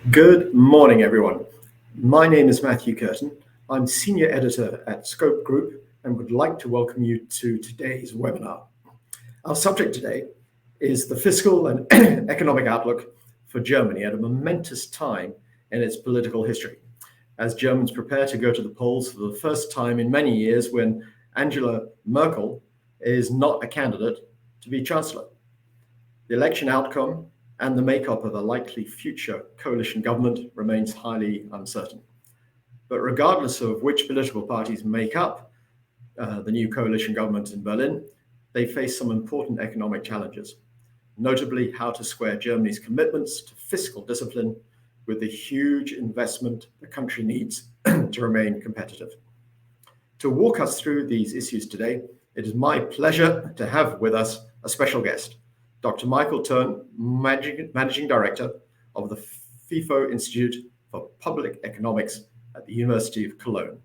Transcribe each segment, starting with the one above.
Good morning, everyone. My name is Matthew Curtin. I'm Senior Editor at Scope Group and would like to welcome you to today's webinar. Our subject today is the fiscal and economic outlook for Germany at a momentous time in its political history, as Germans prepare to go to the polls for the first time in many years when Angela Merkel is not a candidate to be Chancellor. The election outcome and the makeup of a likely future coalition government remains highly uncertain. But regardless of which political parties make up the new coalition government in Berlin, they face some important economic challenges, notably how to square Germany's commitments to fiscal discipline with the huge investment the country needs to remain competitive. To walk us through these issues today, it is my pleasure to have with us a special guest, Dr. Michael Thöne, Managing Director of the FiFo Institute for Public Economics at the University of Cologne.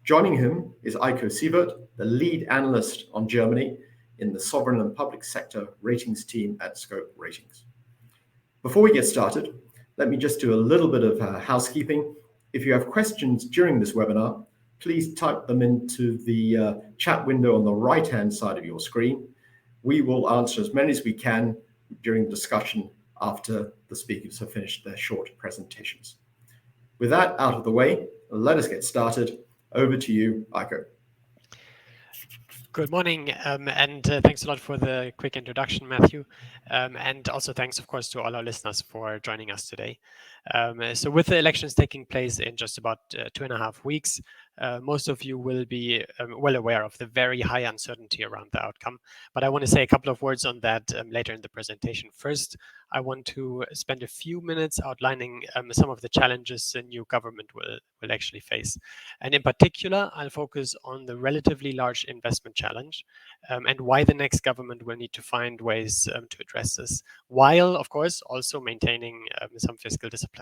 Joining him is Eiko Sievert, the lead analyst on Germany in the sovereign and public sector ratings team at Scope Ratings. Before we get started, let me just do a little bit of housekeeping. If you have questions during this webinar, please type them into the chat window on the right-hand side of your screen. We will answer as many as we can during the discussion after the speakers have finished their short presentations. With that out of the way, let us get started. Over to you, Eiko. Good morning, and thanks a lot for the quick introduction, Matthew. And also thanks, of course, to all our listeners for joining us today. So with the elections taking place in just about 2.5 weeks, most of you will be well aware of the very high uncertainty around the outcome. But I want to say a couple of words on that later in the presentation. First, I want to spend a few minutes outlining some of the challenges the new government will actually face. And in particular, I'll focus on the relatively large investment challenge and why the next government will need to find ways to address this, while, of course, also maintaining some fiscal discipline.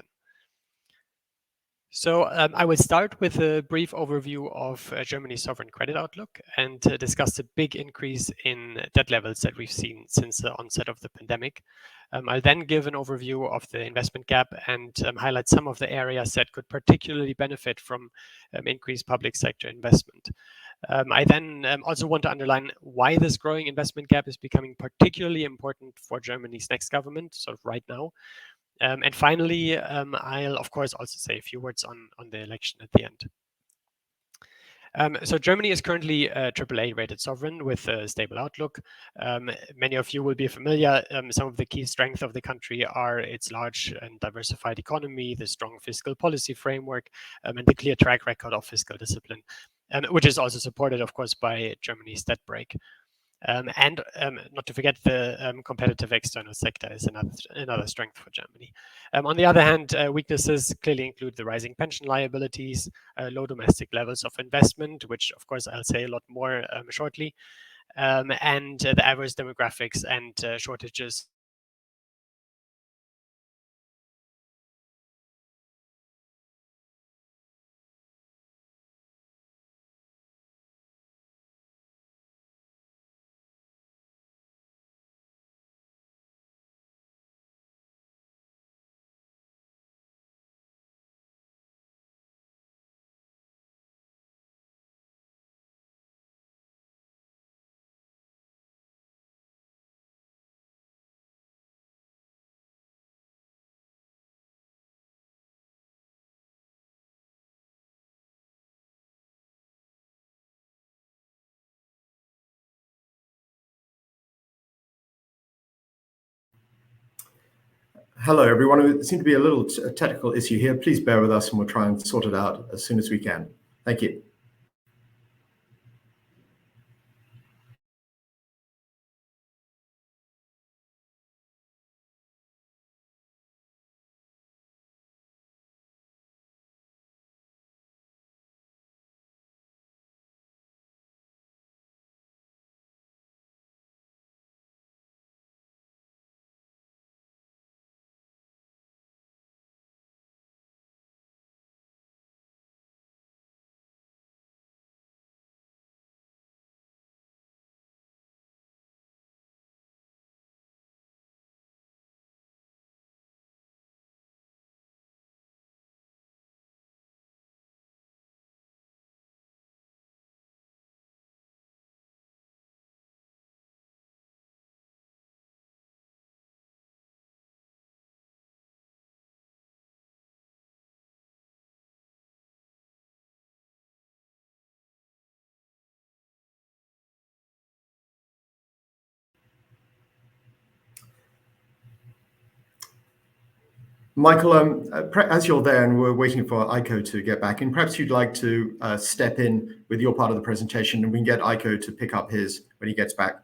So I will start with a brief overview of Germany's sovereign credit outlook and discuss the big increase in debt levels that we've seen since the onset of the pandemic. I'll then give an overview of the investment gap and highlight some of the areas that could particularly benefit from increased public sector investment. I then also want to underline why this growing investment gap is becoming particularly important for Germany's next government, sort of right now. And finally, I'll, of course, also say a few words on the election at the end. So Germany is currently a AAA rated sovereign with a stable outlook. Many of you will be familiar. Some of the key strengths of the country are its large and diversified economy, the strong fiscal policy framework, and the clear track record of fiscal discipline, which is also supported, of course, by Germany's debt brake. And not to forget, the competitive external sector is another strength for Germany. On the other hand, weaknesses clearly include the rising pension liabilities, low domestic levels of investment, which of course I'll say a lot more shortly, and the adverse demographics and shortages Hello, everyone. There seems to be a little technical issue here. Please bear with us and we'll try and sort it out as soon as we can. Thank you. Michael, as you're there and we're waiting for Eiko to get back in, perhaps you'd like to step in with your part of the presentation, and we can get Eiko to pick up his when he gets back.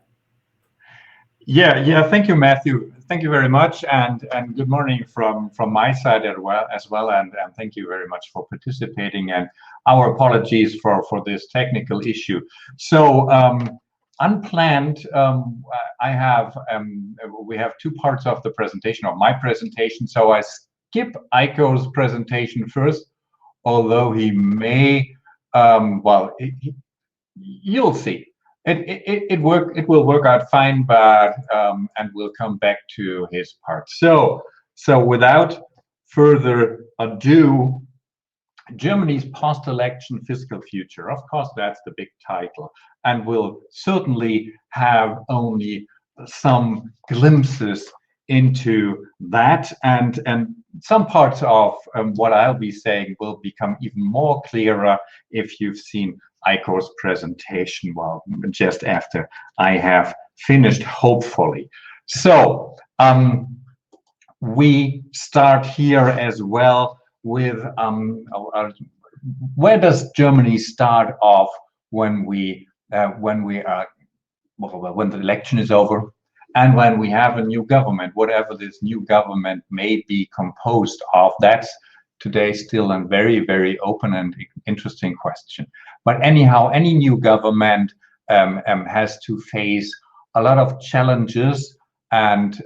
Yeah. Thank you, Matthew. Thank you very much, and good morning from my side as well, and thank you very much for participating. And our apologies for this technical issue. So unplanned, we have two parts of the presentation, of my presentation. So I skip Eiko's presentation first, although he may, you'll see. It will work out fine, but and we'll come back to his part. So without further ado, Germany's post-election fiscal future. Of course, that's the big title, and we'll certainly have only some glimpses into that, and some parts of what I'll be saying will become even more clearer if you've seen Eiko's presentation, well, just after I have finished, hopefully. So we start here as well with where does Germany start off when the election is over, and when we have a new government, whatever this new government may be composed of. That's today still a very, very open and interesting question. But anyhow, any new government has to face a lot of challenges, and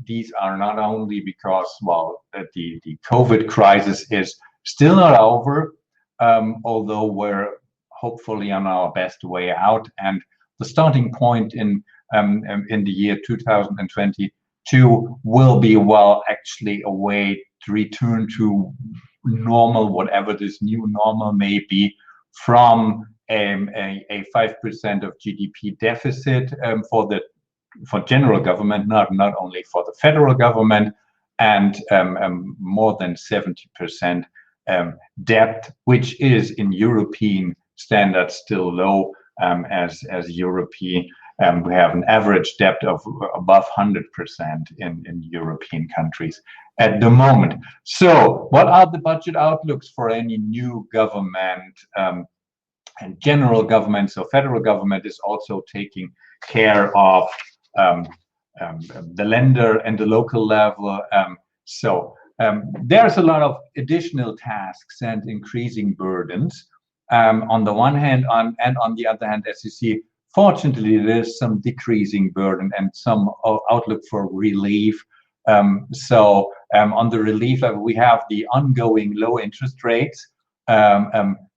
these are not only because, well, the COVID crisis is still not over, although we're hopefully on our best way out, and the starting point in the year 2022 will be, well, actually a way to return to normal, whatever this new normal may be, from a 5% of GDP deficit for general government, not only for the federal government, and more than 70% debt, which is in European standards still low. As European, we have an average debt of above 100% in European countries at the moment. So what are the budget outlooks for any new government? And general government, so federal government, is also taking care of the lender and the local level. There's a lot of additional tasks and increasing burdens. On the one hand, and on the other hand, as you see, fortunately, there's some decreasing burden and some outlook for relief. On the relief level, we have the ongoing low interest rates,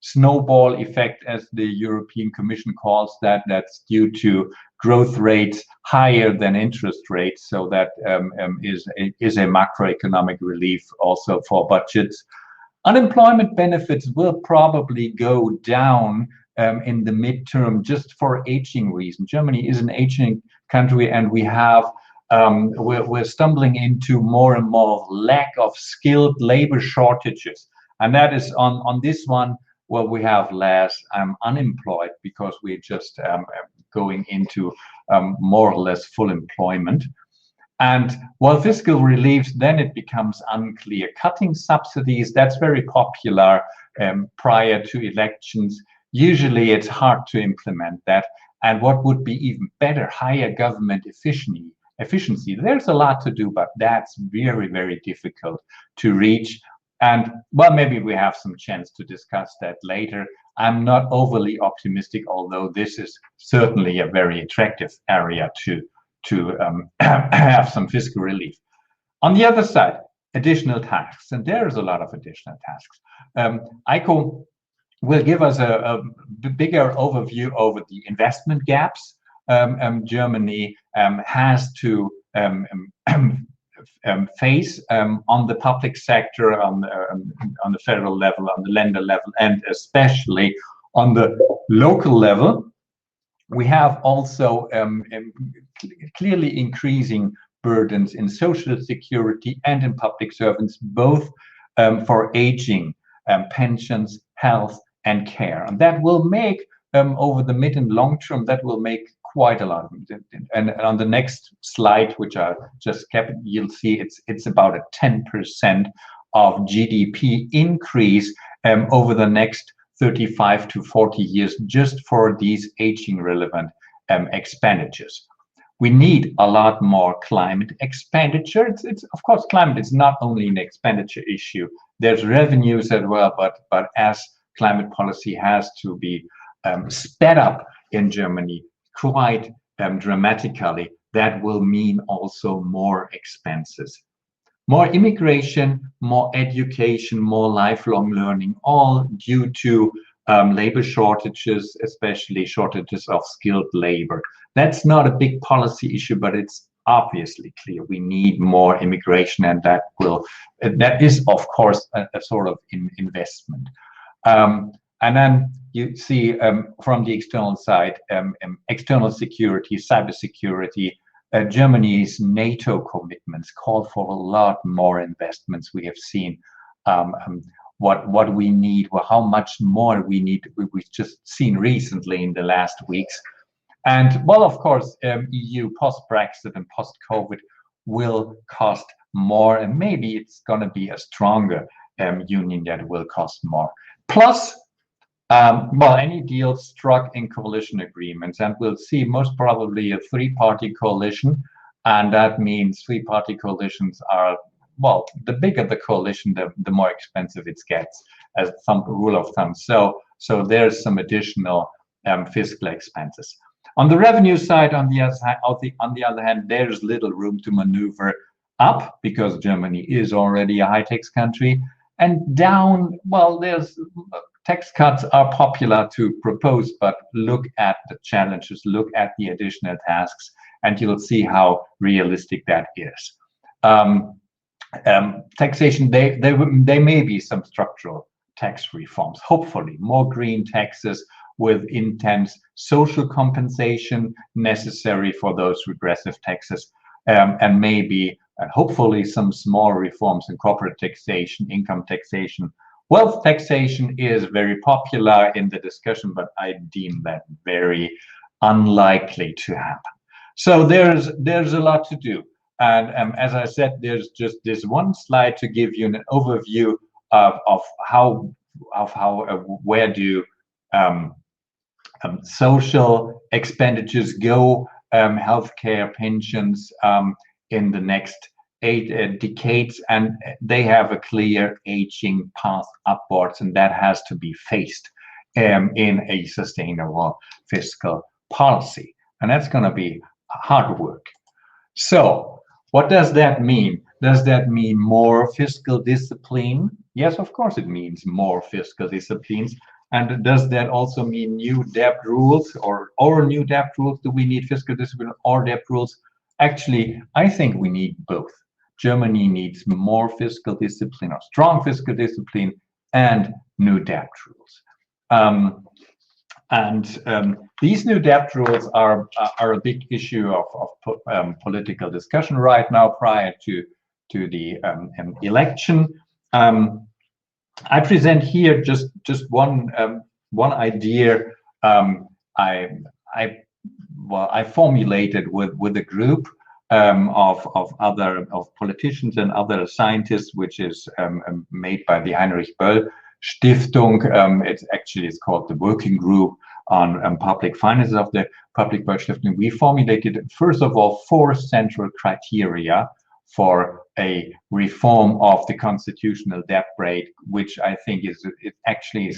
snowball effect, as the European Commission calls that. That's due to growth rates higher than interest rates. So that is a macroeconomic relief also for budgets. Unemployment benefits will probably go down in the midterm, just for aging reason. Germany is an aging country, and we have we're stumbling into more and more lack of skilled labor shortages, and that is on this one. Well, we have less unemployed because we're just going into more or less full employment. And while fiscal relief, then it becomes unclear. Cutting subsidies, that's very popular prior to elections. Usually it's hard to implement that. And what would be even better, higher government efficiency. There's a lot to do, but that's very, very difficult to reach. And well, maybe we have some chance to discuss that later. I'm not overly optimistic, although this is certainly a very attractive area to have some fiscal relief. On the other side, additional tasks, and there is a lot of additional tasks. Eiko will give us a bigger overview over the investment gaps Germany has to face on the public sector, on the federal level, on the lender level, and especially on the local level. We have also clearly increasing burdens in social security and in public servants, both for aging, pensions, health, and care. And that will make, over the mid and long term, that will make quite a lot. And on the next slide, which I just kept, you'll see it's about a 10% of GDP increase over the next 35 to 40 years just for these aging relevant expenditures. We need a lot more climate expenditure. It's of course, climate is not only an expenditure issue. There's revenues as well, but as climate policy has to be sped up in Germany quite dramatically, that will mean also more expenses. More immigration, more education, more lifelong learning, all due to labor shortages, especially shortages of skilled labor. That's not a big policy issue, but it's obviously clear we need more immigration, and that is, of course, a sort of investment. And then you see from the external side, external security, cybersecurity. Germany's NATO commitments call for a lot more investments. We have seen what we need, or how much more we need. We've just seen recently in the last weeks. And well, of course, EU post-Brexit and post-COVID will cost more, and maybe it's going to be a stronger union that will cost more. Plus, well, any deal struck in coalition agreements, and we'll see most probably a three-party coalition, and that means three-party coalitions are, well, the bigger the coalition, the more expensive it gets, as some rule of thumb. So there's some additional fiscal expenses. On the revenue side, on the other hand, there's little room to maneuver up because Germany is already a high-tax country, and down, well, there's tax cuts are popular to propose, but look at the challenges, look at the additional tasks, and you'll see how realistic that is. Taxation, there may be some structural tax reforms, hopefully more green taxes with intense social compensation necessary for those regressive taxes, and maybe and hopefully some small reforms in corporate taxation, income taxation. Wealth taxation is very popular in the discussion, but I deem that very unlikely to happen. So there's a lot to do. And as I said, there's just this one slide to give you an overview of where do social expenditures go, healthcare, pensions, in the next 8 decades, and they have a clear aging path upwards, and that has to be faced in a sustainable fiscal policy, and that's going to be hard work. So what does that mean? Does that mean more fiscal discipline? Yes, of course it means more fiscal disciplines. And does that also mean new debt rules or new debt rules? Do we need fiscal discipline or debt rules? Actually, I think we need both. Germany needs more fiscal discipline or strong fiscal discipline and new debt rules. These new debt rules are a big issue of political discussion right now prior to the election. I present here just one idea I formulated with a group of politicians and other scientists, which is made by the Heinrich Böll Stiftung. It's called the Working Group on Public Finances of the Public Böll Stiftung. We formulated, first of all, 4 central criteria for a reform of the constitutional debt rate, which I think is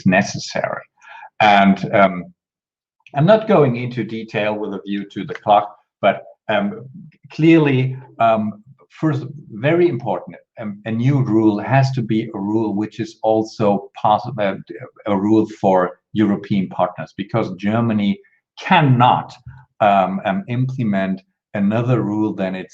necessary. And I'm not going into detail with a view to the clock, but clearly, first, very important, a new rule has to be a rule which is also possible, a rule for European partners, because Germany cannot implement another rule than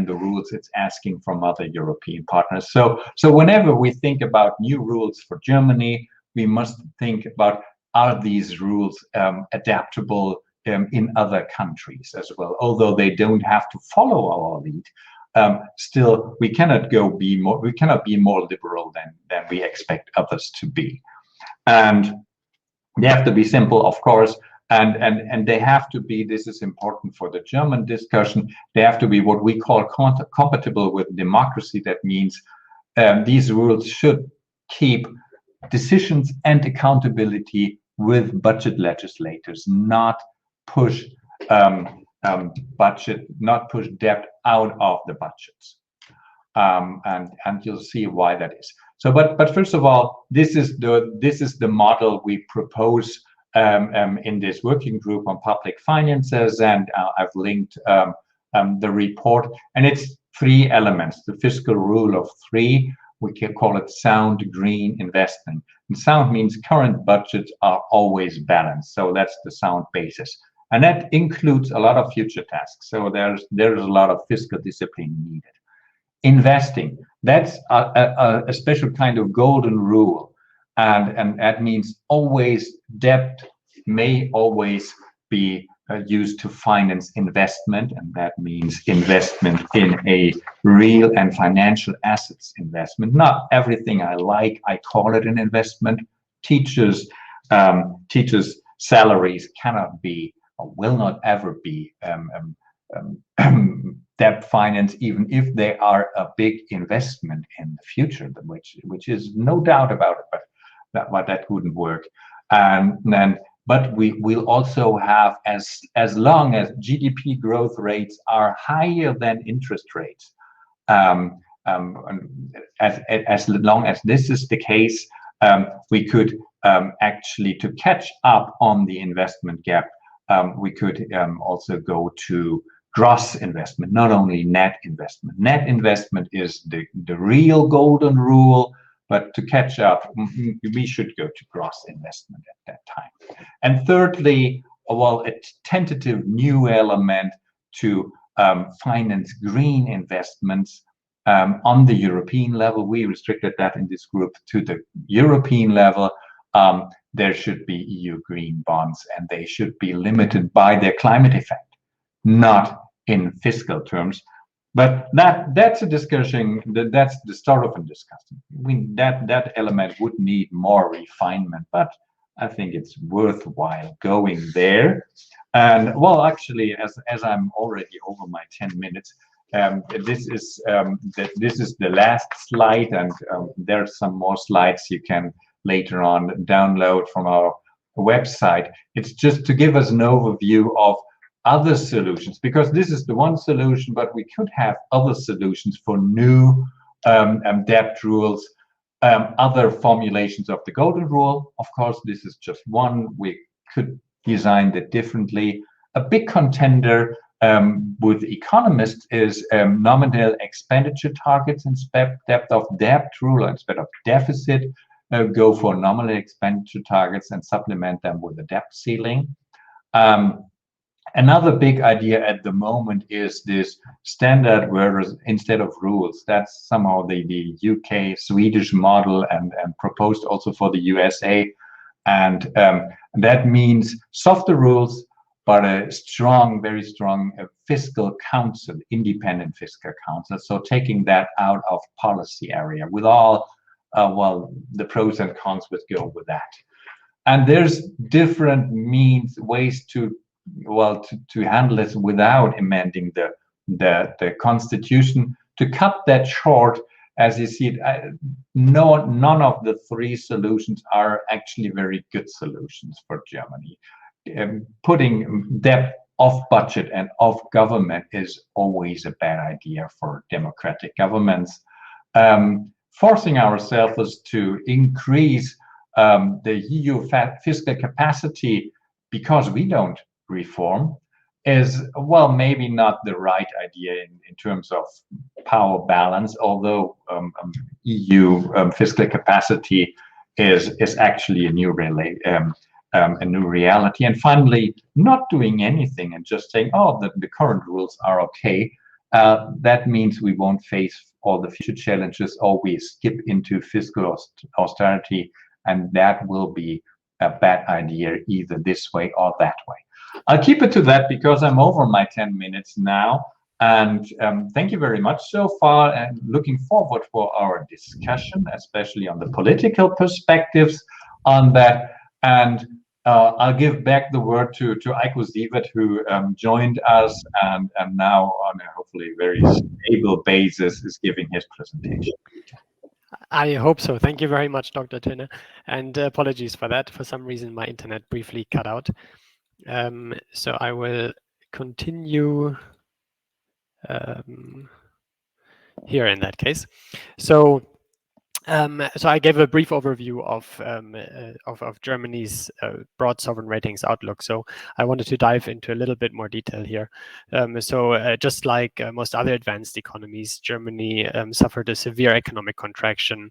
the rules it's asking from other European partners. So whenever we think about new rules for Germany, we must think about, are these rules adaptable in other countries as well? Although they don't have to follow our lead, still we cannot be more liberal than we expect others to be. And they have to be simple, of course. And they have to be, this is important for the German discussion, they have to be what we call compatible with democracy. That means these rules should keep decisions and accountability with budget legislators, not push not push debt out of the budgets. And you'll see why that is. So, but first of all, this is the model we propose in this working group on public finances, and I've linked the report, and it's 3 elements: the fiscal rule of 3. We can call it sound green investment. And sound means current budgets are always balanced, so that's the sound basis, and that includes a lot of future tasks. So there's a lot of fiscal discipline needed. Investing, that's a special kind of golden rule, and that means always debt may always be used to finance investment, and that means investment in a real and financial assets investment. Not everything I like, I call it an investment. Teachers' salaries cannot be or will not ever be debt finance, even if they are a big investment in the future, which is no doubt about it, but that wouldn't work. And then, but we will also have, as long as GDP growth rates are higher than interest rates, as long as this is the case, we could actually, to catch up on the investment gap, we could also go to gross investment, not only net investment. Net investment is the real golden rule, but to catch up, we should go to gross investment at that time. And thirdly, well, a tentative new element to finance green investments on the European level. We restricted that in this group to the European level. There should be EU green bonds, and they should be limited by their climate effect, not in fiscal terms. But that's a discussion. That's the start of a discussion. That element would need more refinement, but I think it's worthwhile going there. And well, actually, as I'm already over my 10 minutes, this is the last slide, and there's some more slides you can later on download from our website. It's just to give us an overview of other solutions, because this is the one solution, but we could have other solutions for new debt rules, other formulations of the golden rule. Of course, this is just one. We could design it differently. A big contender with economists is nominal expenditure targets instead of debt rule, instead of deficit. Go for nominal expenditure targets and supplement them with a debt ceiling. Another big idea at the moment is this standard whereas instead of rules. That's somehow the UK Swedish model, and proposed also for the USA. And that means softer rules, but a strong, very strong fiscal council, independent fiscal council. So taking that out of policy area with all, well, the pros and cons would go with that. And there's different ways to handle this without amending the constitution. To cut that short, as you see, none of the 3 solutions are actually very good solutions for Germany. Putting debt off budget and off government is always a bad idea for democratic governments. Forcing ourselves to increase the EU fiscal capacity because we don't reform is, well, maybe not the right idea in terms of power balance, although EU fiscal capacity is actually a new reality. And finally, not doing anything and just saying, oh, the current rules are okay, that means we won't face all the future challenges, or we skip into fiscal austerity, and that will be a bad idea either this way or that way. I'll keep it to that because I'm over my 10 minutes now. And thank you very much so far, and looking forward for our discussion, especially on the political perspectives on that. And I'll give back the word to Eiko Sievert, who joined us and now on a hopefully very stable basis is giving his presentation. I hope so. Thank you very much, Dr. Thöne. And apologies for that. For some reason, my internet briefly cut out. So I will continue here in that case. So I gave a brief overview of Germany's broad sovereign ratings outlook. So I wanted to dive into a little bit more detail here. Just like most other advanced economies, Germany suffered a severe economic contraction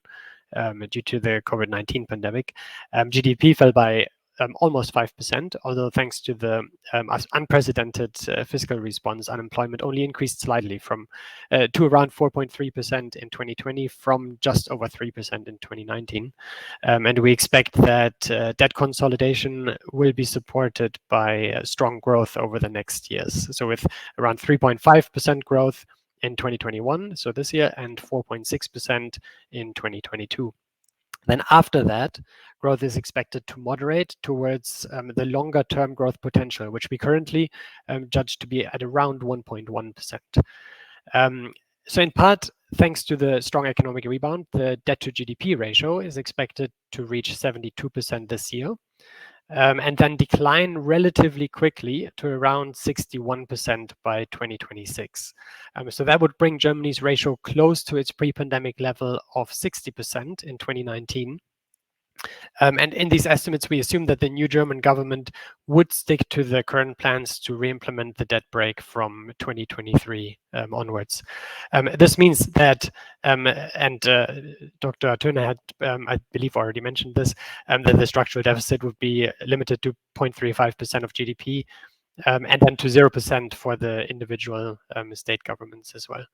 due to the COVID-19 pandemic. GDP fell by almost 5%, although thanks to the unprecedented fiscal response, unemployment only increased slightly to around 4.3% in 2020 from just over 3% in 2019. And we expect that debt consolidation will be supported by strong growth over the next years. So with around 3.5% growth in 2021, so this year, and 4.6% in 2022. Then after that, growth is expected to moderate towards the longer term growth potential, which we currently judge to be at around 1.1%. So in part, thanks to the strong economic rebound, the debt to GDP ratio is expected to reach 72% this year, and then decline relatively quickly to around 61% by 2026. So that would bring Germany's ratio close to its pre-pandemic level of 60% in 2019. And in these estimates, we assume that the new German government would stick to the current plans to re-implement the debt brake from 2023 onwards. This means that, and Dr. Thöne had, I believe, already mentioned this, that the structural deficit would be limited to 0.35% of GDP, and then to 0% for the individual state governments as well.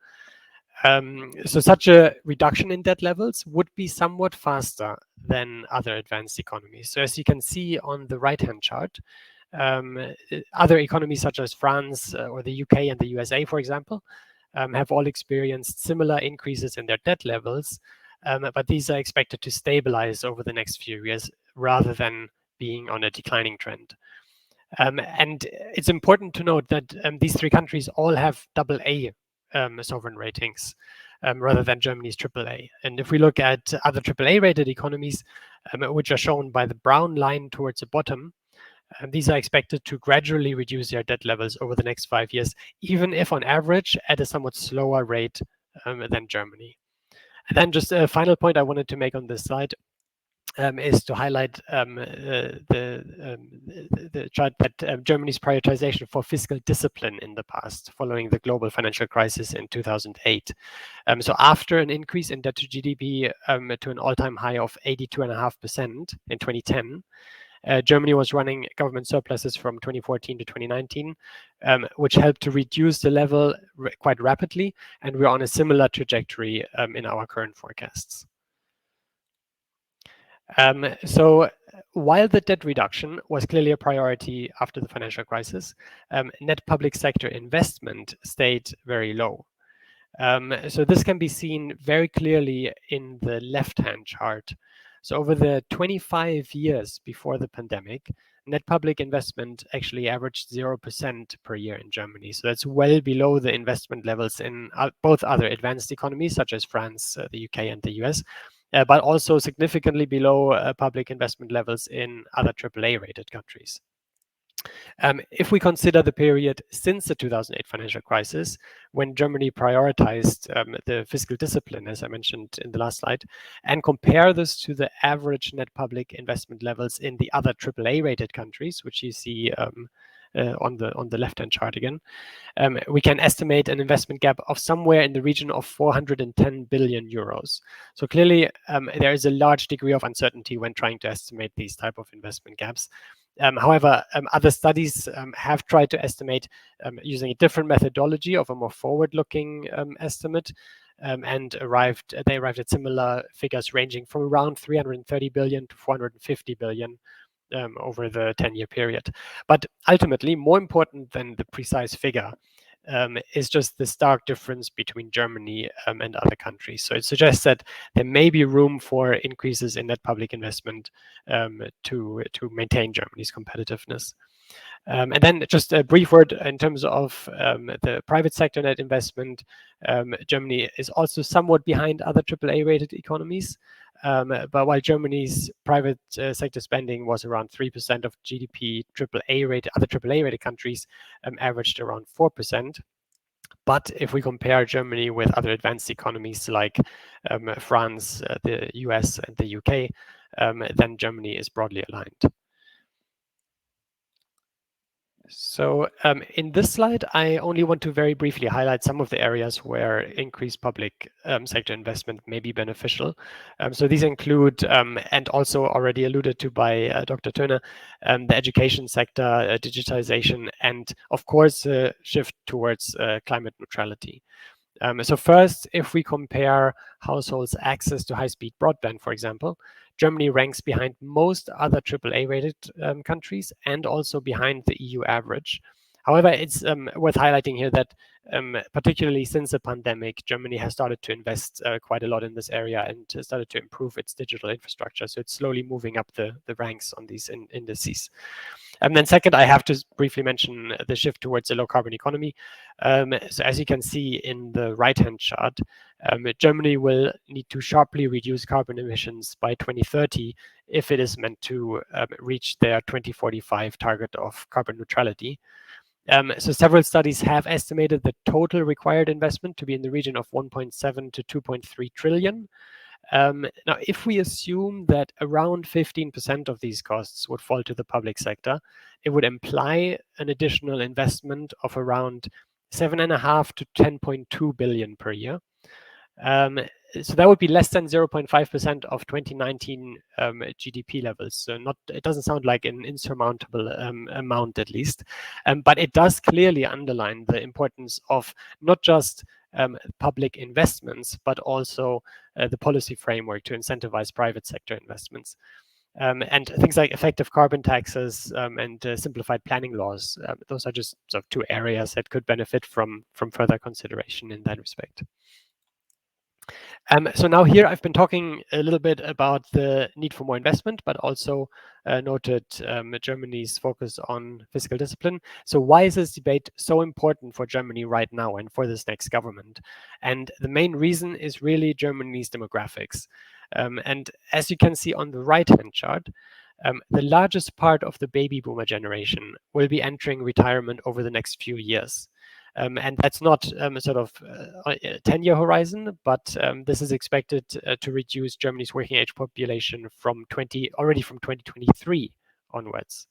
So such a reduction in debt levels would be somewhat faster than other advanced economies. So as you can see on the right-hand chart, other economies such as France or the UK and the USA, for example, have all experienced similar increases in their debt levels, but these are expected to stabilize over the next few years rather than being on a declining trend. And it's important to note that these three countries all have AA sovereign ratings rather than Germany's AAA. And if we look at other AAA rated economies, which are shown by the brown line towards the bottom, these are expected to gradually reduce their debt levels over the next 5 years, even if on average at a somewhat slower rate than Germany. And then just a final point I wanted to make on this slide is to highlight the chart that Germany's prioritization for fiscal discipline in the past, following the global financial crisis in 2008. So after an increase in debt to GDP to an all-time high of 82.5% in 2010, Germany was running government surpluses from 2014 to 2019, which helped to reduce the level quite rapidly, and we're on a similar trajectory in our current forecasts. So while the debt reduction was clearly a priority after the financial crisis, net public sector investment stayed very low. So this can be seen very clearly in the left-hand chart. So over the 25 years before the pandemic, net public investment actually averaged 0% per year in Germany. So that's well below the investment levels in both other advanced economies, such as France, the UK, and the US. But also significantly below public investment levels in other AAA rated countries. If we consider the period since the 2008 financial crisis, when Germany prioritized the fiscal discipline, as I mentioned in the last slide, and compare this to the average net public investment levels in the other AAA rated countries, which you see on the left-hand chart again, we can estimate an investment gap of somewhere in the region of 410 billion euros. So clearly, there is a large degree of uncertainty when trying to estimate these type of investment gaps. However, other studies have tried to estimate using a different methodology of a more forward-looking estimate, and they arrived at similar figures ranging from around 330 billion to 450 billion over the 10-year period. But ultimately, more important than the precise figure is just the stark difference between Germany and other countries. So it suggests that there may be room for increases in net public investment to maintain Germany's competitiveness. And then just a brief word in terms of the private sector net investment. Germany is also somewhat behind other AAA rated economies. But while Germany's private sector spending was around 3% of GDP, other AAA rated countries averaged around 4%. But if we compare Germany with other advanced economies like France, the US, and the UK, then Germany is broadly aligned. So in this slide, I only want to very briefly highlight some of the areas where increased public sector investment may be beneficial. So these include, and also already alluded to by Dr. Thöne, the education sector, digitization, and of course, shift towards climate neutrality. So first, if we compare households' access to high-speed broadband, for example, Germany ranks behind most other AAA-rated countries and also behind the EU average. However, it's worth highlighting here that particularly since the pandemic, Germany has started to invest quite a lot in this area and started to improve its digital infrastructure. So it's slowly moving up the ranks on these indices. And then second, I have to briefly mention the shift towards a low carbon economy. So as you can see in the right-hand chart, Germany will need to sharply reduce carbon emissions by 2030 if it is meant to reach their 2045 target of carbon neutrality. So several studies have estimated the total required investment to be in the region of 1.7 to 2.3 trillion. Now, if we assume that around 15% of these costs would fall to the public sector, it would imply an additional investment of around 7.5 to 10.2 billion per year. So that would be less than 0.5% of 2019 GDP levels. So it doesn't sound like an insurmountable amount, at least, but it does clearly underline the importance of not just public investments, but also the policy framework to incentivize private sector investments. And things like effective carbon taxes and simplified planning laws, those are just sort of two areas that could benefit from further consideration in that respect. So now here I've been talking a little bit about the need for more investment, but also noted Germany's focus on fiscal discipline. So why is this debate so important for Germany right now and for this next government? And the main reason is really Germany's demographics. And as you can see on the right-hand chart, the largest part of the baby boomer generation will be entering retirement over the next few years. And that's not sort of a 10-year horizon, but this is expected to reduce Germany's working age population already from 2023 onwards.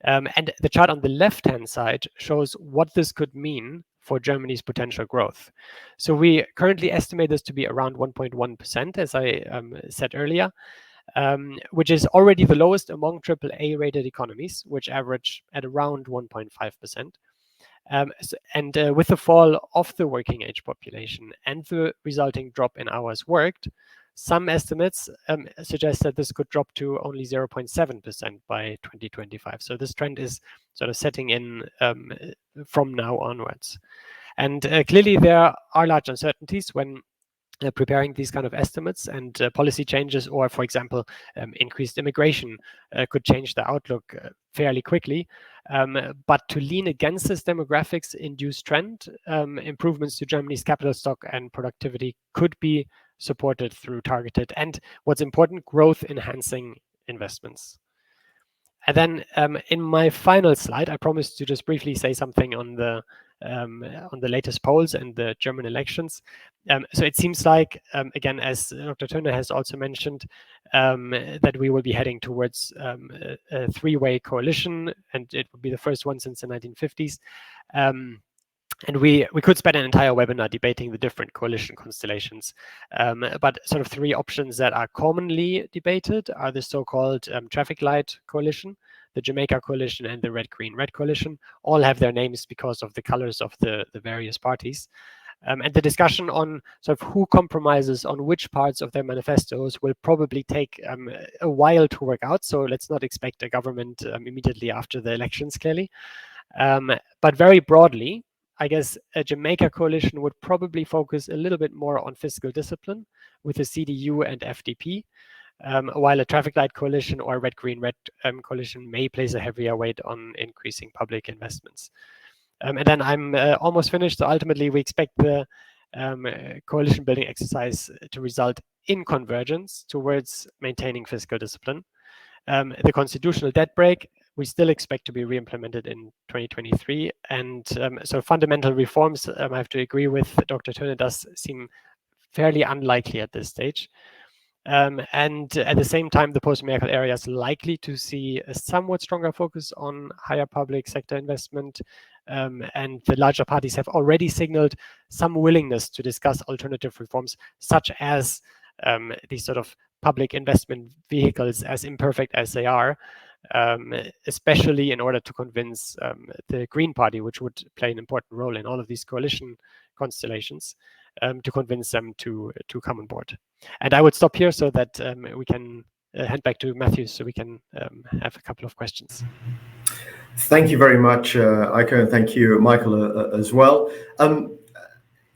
And the chart on the left-hand side shows what this could mean for Germany's potential growth. So we currently estimate this to be around 1.1%, as I said earlier, which is already the lowest among AAA-rated economies, which average at around 1.5%. With the fall of the working age population and the resulting drop in hours worked, some estimates suggest that this could drop to only 0.7% by 2025. So this trend is sort of setting in from now onwards. And clearly there are large uncertainties when preparing these kind of estimates, and policy changes or, for example, increased immigration could change the outlook fairly quickly. But to lean against this demographics-induced trend, improvements to Germany's capital stock and productivity could be supported through targeted and, what's important, growth-enhancing investments. And then in my final slide, I promised to just briefly say something on the latest polls and the German elections. So it seems like, again, as Dr. Thöne has also mentioned, that we will be heading towards a three-way coalition, and it would be the first one since the 1950s. And we could spend an entire webinar debating the different coalition constellations. But sort of three options that are commonly debated are the so-called traffic light coalition, the Jamaica coalition, and the red-green-red coalition. All have their names because of the colors of the various parties. And the discussion on sort of who compromises on which parts of their manifestos will probably take a while to work out. So let's not expect a government immediately after the elections, clearly. But very broadly, I guess a Jamaica coalition would probably focus a little bit more on fiscal discipline with the CDU and FDP, while a traffic light coalition or red-green-red coalition may place a heavier weight on increasing public investments. And then I'm almost finished. So ultimately, we expect the coalition building exercise to result in convergence towards maintaining fiscal discipline. The constitutional debt brake, we still expect to be re-implemented in 2023. And so fundamental reforms, I have to agree with Dr. Thöne, does seem fairly unlikely at this stage. And at the same time, the post-Merkel area is likely to see a somewhat stronger focus on higher public sector investment. And the larger parties have already signaled some willingness to discuss alternative reforms, such as these sort of public investment vehicles, as imperfect as they are, especially in order to convince the Green Party, which would play an important role in all of these coalition constellations, to convince them to come on board. And I would stop here so that we can hand back to Matthew so we can have a couple of questions. Thank you very much, Eiko, and thank you, Michael, as well.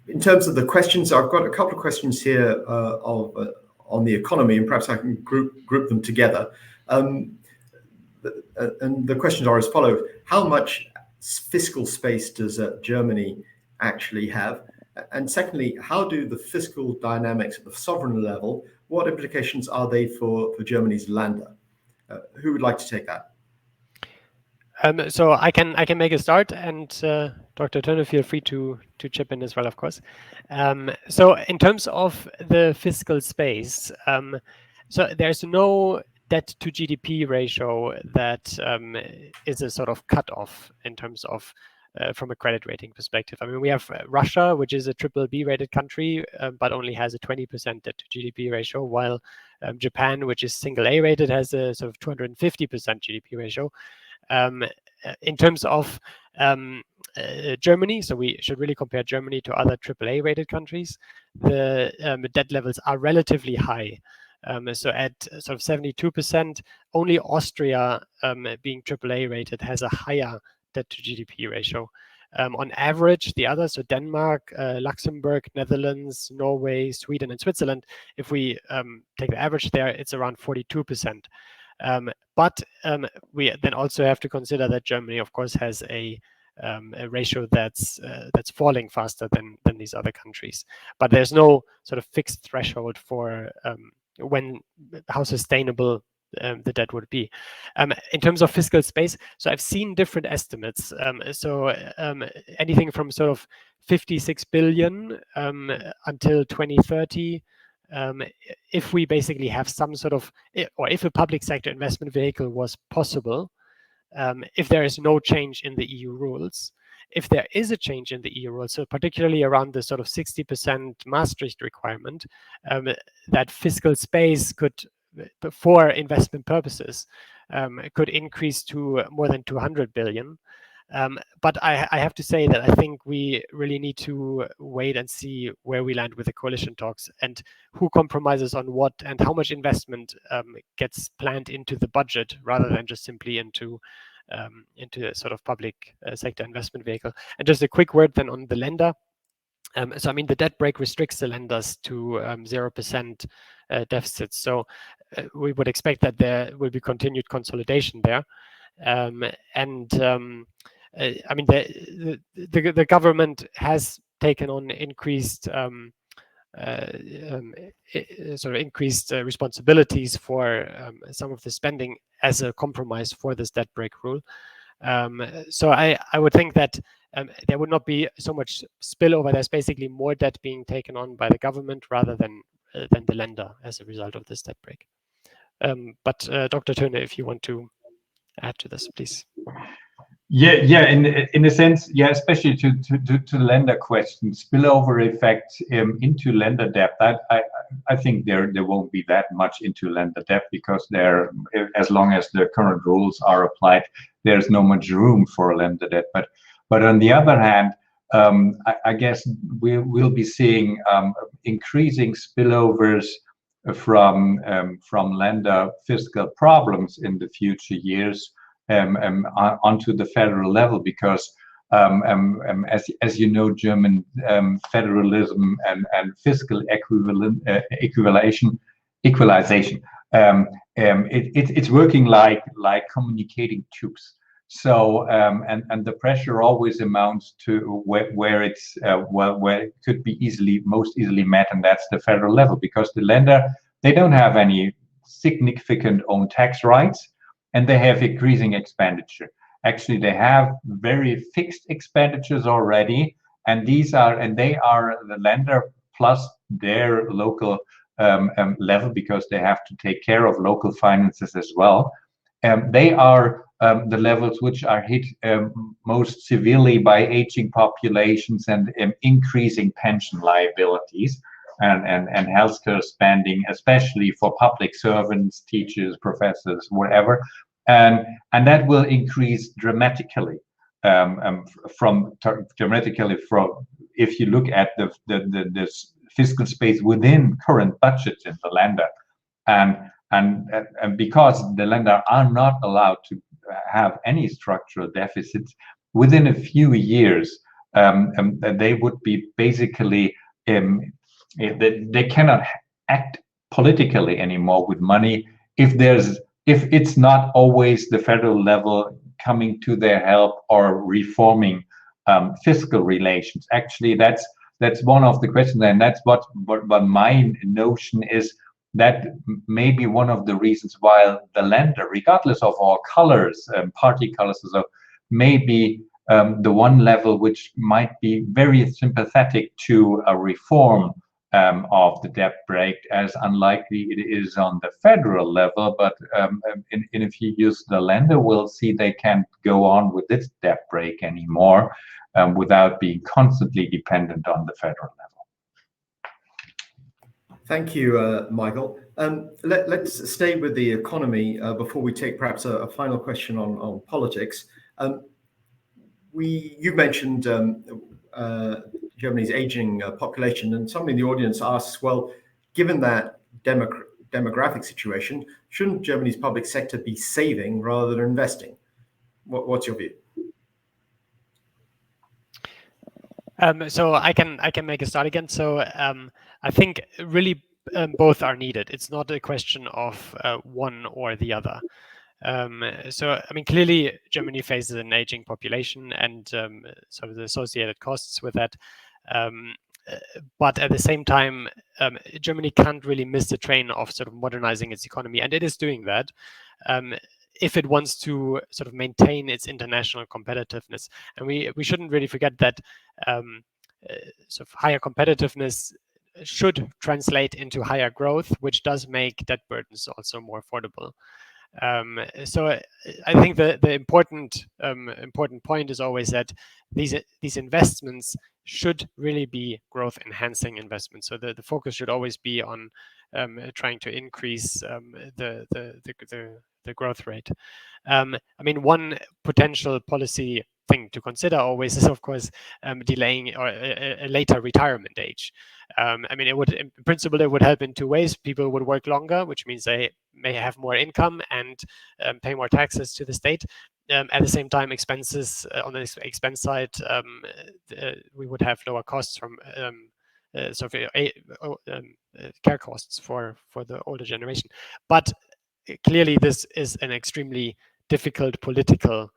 In terms of the questions, I've got a couple of questions here on the economy, and perhaps I can group them together. And the questions are as follows: how much fiscal space does Germany actually have? And secondly, how do the fiscal dynamics at the sovereign level, what implications are they for Germany's Länder? Who would like to take that? So I can make a start, and Dr. Thöne, feel free to chip in as well, of course. So in terms of the fiscal space, so there's no debt to GDP ratio that is a sort of cutoff in terms of from a credit rating perspective. I mean, we have Russia, which is a BBB rated country, but only has a 20% debt to GDP ratio, while Japan, which is single A rated, has a sort of 250% GDP ratio. In terms of Germany, so we should really compare Germany to other AAA rated countries. The debt levels are relatively high. So at sort of 72%, only Austria, being AAA rated, has a higher debt to GDP ratio. On average, the others, so Denmark, Luxembourg, Netherlands, Norway, Sweden, and Switzerland, if we take the average there, it's around 42%. But we then also have to consider that Germany, of course, has a ratio that's falling faster than these other countries. But there's no sort of fixed threshold for how sustainable the debt would be. In terms of fiscal space, so I've seen different estimates. Anything from sort of 56 billion until 2030. If we basically have some sort of, or if a public sector investment vehicle was possible, if there is no change in the EU rules. If there is a change in the EU rules, so particularly around the sort of 60% Maastricht requirement, that fiscal space could, for investment purposes, could increase to more than 200 billion. But I have to say that I think we really need to wait and see where we land with the coalition talks and who compromises on what and how much investment gets planned into the budget rather than just simply into a sort of public sector investment vehicle. And just a quick word then on the Länder. So I mean, the debt brake restricts the lenders to 0% deficits. So we would expect that there will be continued consolidation there. I mean, the government has taken on increased responsibilities for some of the spending as a compromise for this debt brake rule. So I would think that there would not be so much spillover. There's basically more debt being taken on by the government rather than the lender as a result of this debt brake. But Dr. Thöne, if you want to add to this, please. Yeah. In a sense, yeah, especially to the lender question, spillover effect into lender debt. I think there won't be that much into lender debt because as long as the current rules are applied, there's no much room for lender debt. But on the other hand, I guess we'll be seeing increasing spillovers from lender fiscal problems in the future years onto the federal level, because As you know, German federalism and fiscal equalization, it's working like communicating tubes. So and the pressure always amounts to where it's where it could be most easily met, and that's the federal level, because the Länder, they don't have any significant own tax rights, and they have increasing expenditure. Actually, they have very fixed expenditures already, and they are the Länder plus their local level, because they have to take care of local finances as well. They are the levels which are hit most severely by aging populations and increasing pension liabilities and healthcare spending, especially for public servants, teachers, professors, whatever. And that will increase dramatically from if you look at the fiscal space within current budgets in the Länder, and because the Länder are not allowed to have any structural deficits, within a few years they would be basically they cannot act politically anymore with money if it's not always the federal level coming to their help or reforming fiscal relations. Actually, that's one of the questions, and that's what my notion is, that may be one of the reasons why the Länder, regardless of all colors, party colors, so may be the one level which might be very sympathetic to a reform of the debt break, as unlikely it is on the federal level. But in a few years, the Länder will see they can't go on with this debt break anymore without being constantly dependent on the federal level. Thank you, Michael. Let's stay with the economy before we take perhaps a final question on politics. You mentioned Germany's aging population, and somebody in the audience asks, well, given that demographic situation, shouldn't Germany's public sector be saving rather than investing? What's your view? So I can make a start again. So I think really both are needed. It's not a question of one or the other. So I mean, clearly Germany faces an aging population and sort of the associated costs with that. But at the same time, Germany can't really miss the train of sort of modernizing its economy, and it is doing that. If it wants to sort of maintain its international competitiveness. And we shouldn't really forget that sort of higher competitiveness should translate into higher growth, which does make debt burdens also more affordable. So I think the important point is always that these investments should really be growth enhancing investments. So the focus should always be on trying to increase the growth rate. I mean, one potential policy thing to consider always is, of course, delaying or a later retirement age. I mean, in principle, it would help in two ways. People would work longer, which means they may have more income and pay more taxes to the state. At the same time, expenses on the expense side, we would have lower costs from care costs for the older generation. But clearly, this is an extremely difficult political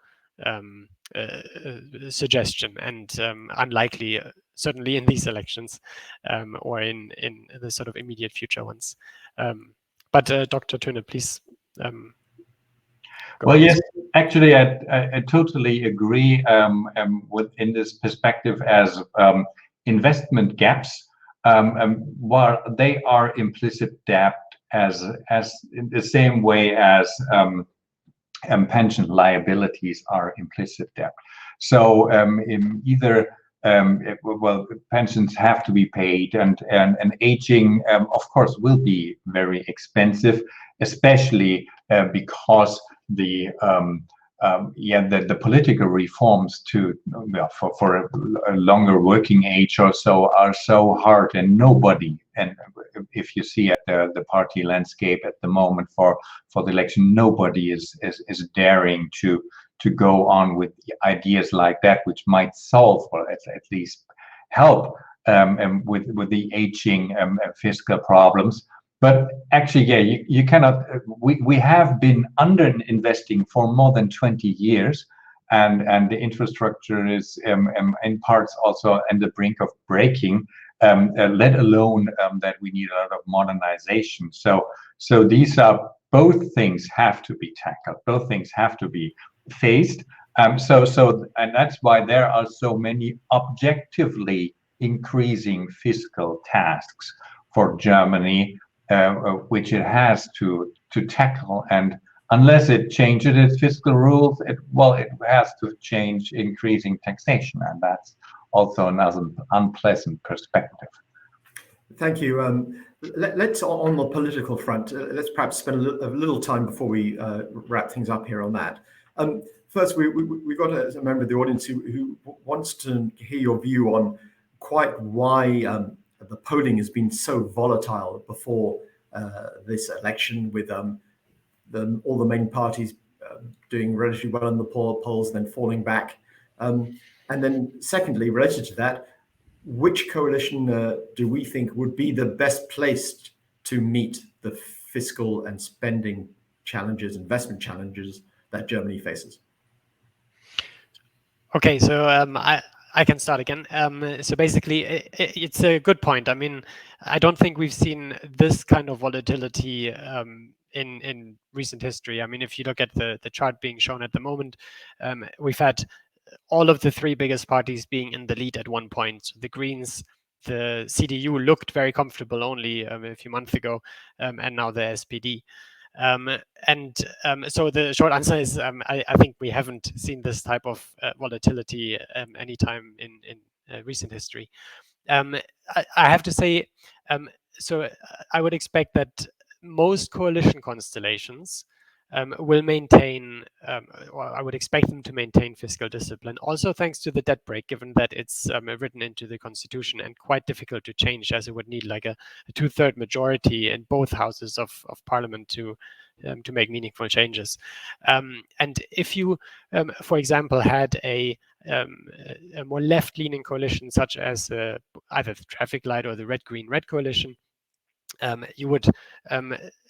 suggestion and unlikely, certainly in these elections or in the sort of immediate future ones. But Dr. Thöne, please. Well, yes, actually, I totally agree in this perspective as investment gaps, while they are implicit debt as in the same way as pension liabilities are implicit debt. So pensions have to be paid, and aging, of course, will be very expensive, especially because the political reforms for a longer working age or so are so hard, and nobody, and if you see at the party landscape at the moment for the election, nobody is daring to to go on with ideas like that, which might solve or at least help with the aging fiscal problems. But actually, yeah, you cannot. We have been under investing for more than 20 years, and the infrastructure is in parts also on the brink of breaking. Let alone that we need a lot of modernization. So these are both things have to be tackled. Both things have to be faced. And that's why there are so many objectively increasing fiscal tasks for Germany, which it has to tackle. And unless it changes its fiscal rules, it has to change increasing taxation, and that's also another unpleasant perspective. Thank you. Let's, on the political front, let's perhaps spend a little time before we wrap things up here on that. First, we've got a member of the audience who wants to hear your view on quite why the polling has been so volatile before this election, with all the main parties doing relatively well in the polls, then falling back. And then secondly, related to that, which coalition do we think would be the best placed to meet the fiscal and spending challenges, investment challenges that Germany faces? Okay, so I can start again. So basically, it's a good point. I mean, I don't think we've seen this kind of volatility in recent history. I mean, if you look at the chart being shown at the moment, we've had all of the three biggest parties being in the lead at one point. So the Greens, the CDU looked very comfortable only a few months ago, and now the SPD. So the short answer is I think we haven't seen this type of volatility anytime in recent history. I have to say, so I would expect that most coalition constellations will maintain, or I would expect them to maintain fiscal discipline, also thanks to the debt brake, given that it's written into the constitution and quite difficult to change, as it would need like a 2/3 majority in both houses of parliament to make meaningful changes. And if you, for example, had a more left-leaning coalition, such as either the traffic light or the red-green-red coalition, you would,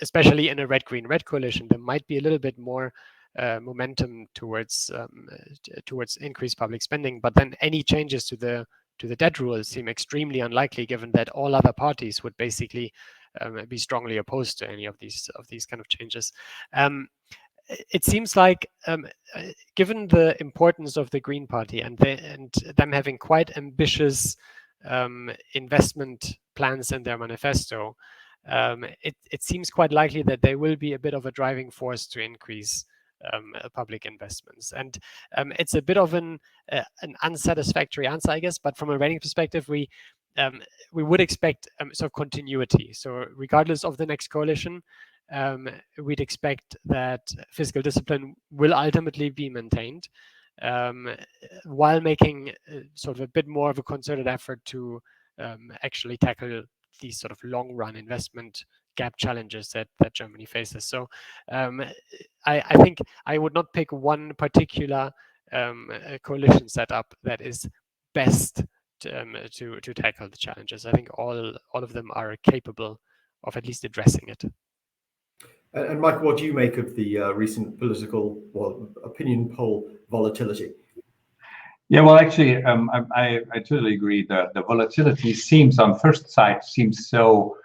especially in a red-green-red coalition, there might be a little bit more momentum towards increased public spending. But then any changes to the debt rules seem extremely unlikely, given that all other parties would basically be strongly opposed to any of these kind of changes. It seems like, given the importance of the Green Party and them having quite ambitious investment plans in their manifesto, it seems quite likely that they will be a bit of a driving force to increase public investments. And it's a bit of an unsatisfactory answer, I guess, but from a rating perspective, we would expect sort of continuity. So regardless of the next coalition, we'd expect that fiscal discipline will ultimately be maintained, while making sort of a bit more of a concerted effort to actually tackle these sort of long-run investment gap challenges that Germany faces. So I think I would not pick one particular coalition setup that is best to tackle the challenges. I think all of them are capable of at least addressing it. And Mike, what do you make of the recent political opinion poll volatility? Yeah, well, actually, I totally agree. The volatility seems, on first sight, so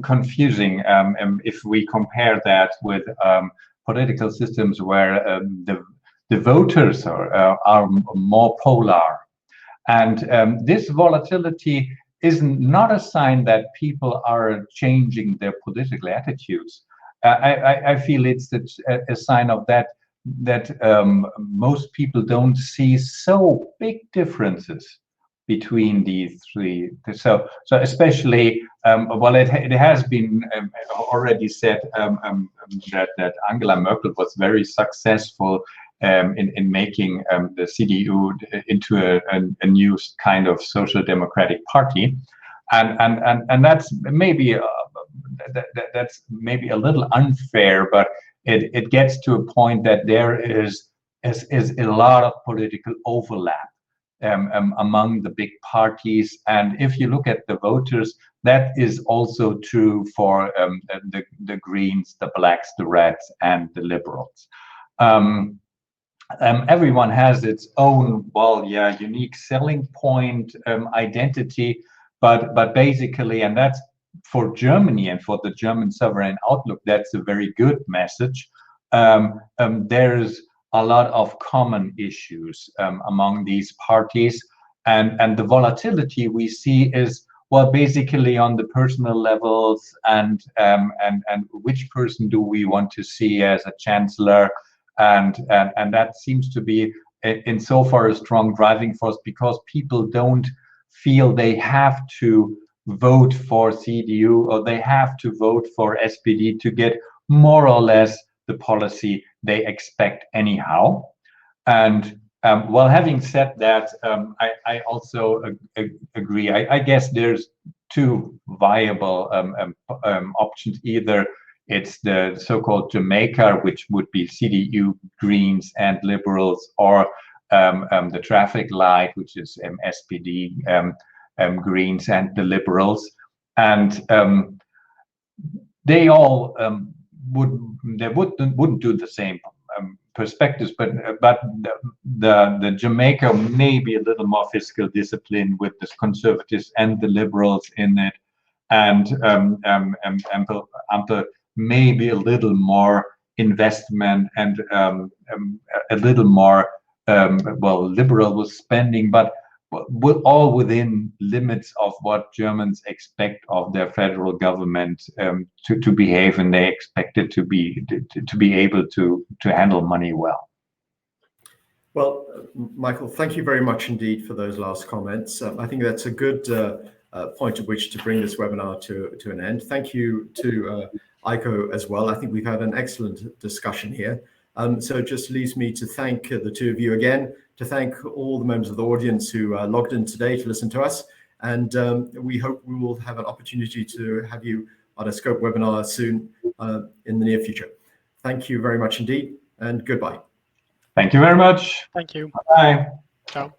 confusing if we compare that with political systems where the voters are more polar. And this volatility is not a sign that people are changing their political attitudes. I feel it's a sign of that most people don't see so big differences between these three. So especially, it has been already said that Angela Merkel was very successful in making the CDU into a new kind of social democratic party, and that's maybe a little unfair, but it gets to a point that there is is a lot of political overlap among the big parties. And if you look at the voters, that is also true for the Greens, the Blacks, the Reds, and the Liberals. Everyone has its own, unique selling point, identity, but basically, and that's for Germany and for the German sovereign outlook, that's a very good message. There's a lot of common issues among these parties, and the volatility we see is, well, basically on the personal levels, and which person do we want to see as a chancellor, and that seems to be insofar a strong driving force, because people don't feel they have to vote for CDU or they have to vote for SPD to get more or less the policy they expect anyhow. And well, having said that, I also agree. I guess there's two viable options. Either it's the so-called Jamaica, which would be CDU, Greens, and Liberals, or the traffic light, which is SPD, Greens, and the Liberals. And they all wouldn't do the same perspectives, but the Jamaica may be a little more fiscal discipline with the conservatives and the liberals in it, and maybe a little more investment and a little more liberal with spending, but all within limits of what Germans expect of their federal government to behave, and they expect it to be able to handle money well. Well, Michael, thank you very much indeed for those last comments. I think that's a good point at which to bring this webinar to an end. Thank you to Eiko as well. I think we've had an excellent discussion here. So it just leaves me to thank the two of you again, to thank all the members of the audience who logged in today to listen to us. And we hope we will have an opportunity to have you on a Scope webinar soon in the near future. Thank you very much indeed, and goodbye. Thank you very much. Thank you. Bye. Ciao.